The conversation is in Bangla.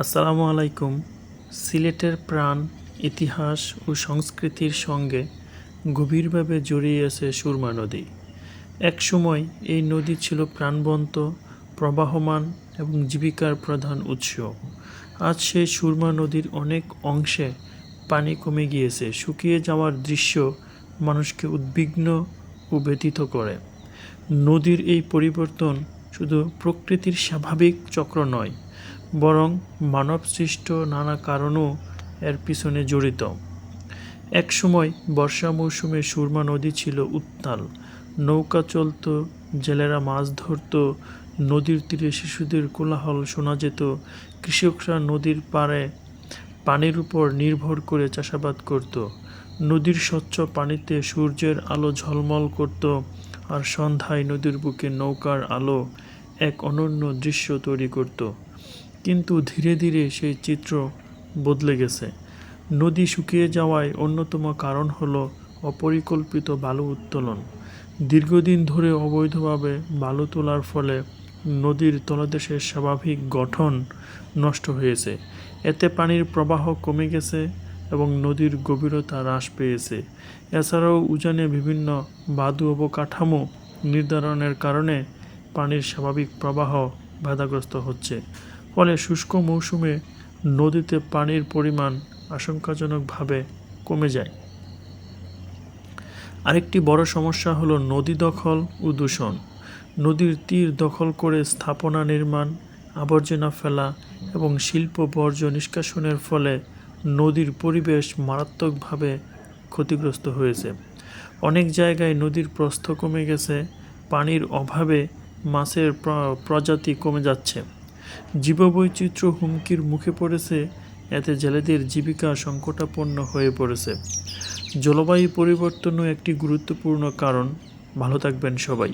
আসসালামু আলাইকুম। সিলেটের প্রাণ, ইতিহাস ও সংস্কৃতির সঙ্গে গভীরভাবে জড়িয়ে আছে সুরমা নদী। একসময় এই নদী ছিল প্রাণবন্ত, প্রবাহমান এবং জীবিকার প্রধান উৎস। আজ সেই সুরমা নদীর অনেক অংশে পানি কমে গিয়েছে। শুকিয়ে যাওয়ার দৃশ্য মানুষকে উদ্বিগ্ন ও ব্যথিত করে। নদীর এই পরিবর্তন শুধু প্রকৃতির স্বাভাবিক চক্র নয়, বরং মানবসৃষ্ট নানা কারণও এর পিছনে জড়িত। একসময় বর্ষা মৌসুমে সুরমা নদী ছিল উত্তাল, নৌকা চলত, জেলেরা মাছ ধরত, নদীর তীরে শিশুদের কোলাহল শোনা যেত। কৃষকরা নদীর পাড়ে পানির উপর নির্ভর করে চাষাবাদ করত। নদীর স্বচ্ছ পানিতে সূর্যের আলো ঝলমল করত, আর সন্ধ্যায় নদীর বুকে নৌকার আলো এক অনন্য দৃশ্য তৈরি করত। কিন্তু ধীরে ধীরে সেই চিত্র বদলে গেছে। নদী শুকিয়ে যাওয়ায় অন্যতম কারণ হলো অপরিকল্পিত বালু উত্তোলন। দীর্ঘদিন ধরে অবৈধভাবে বালু তোলার ফলে নদীর তলদেশের স্বাভাবিক গঠন নষ্ট হয়েছে। এতে পানির প্রবাহ কমে গেছে এবং নদীর গভীরতা হ্রাস পেয়েছে। এছাড়াও উজানে বিভিন্ন বাদু অবকাঠামো নির্ধারণের কারণে পানির স্বাভাবিক প্রবাহ বাধাগ্রস্ত হচ্ছে। ফলে শুষ্ক মৌসুমে নদীতে পানির পরিমাণ আশঙ্কাজনকভাবে কমে যায়। আরেকটি বড় সমস্যা হলো নদী দখল ও দূষণ। নদীর তীর দখল করে স্থাপনা নির্মাণ, আবর্জনা ফেলা এবং শিল্প বর্জ্য নিষ্কাশনের ফলে নদীর পরিবেশ মারাত্মকভাবে ক্ষতিগ্রস্ত হয়েছে। অনেক জায়গায় নদীর প্রস্থ কমে গেছে, পানির অভাবে মাছের প্রজাতি কমে যাচ্ছে, জীববৈচিত্র্য হুমকির মুখে পড়েছে। এতে জেলেদের জীবিকা সংকটাপন্ন হয়ে পড়েছে। জলবায়ু পরিবর্তনও একটি গুরুত্বপূর্ণ কারণ। ভালো থাকবেন সবাই।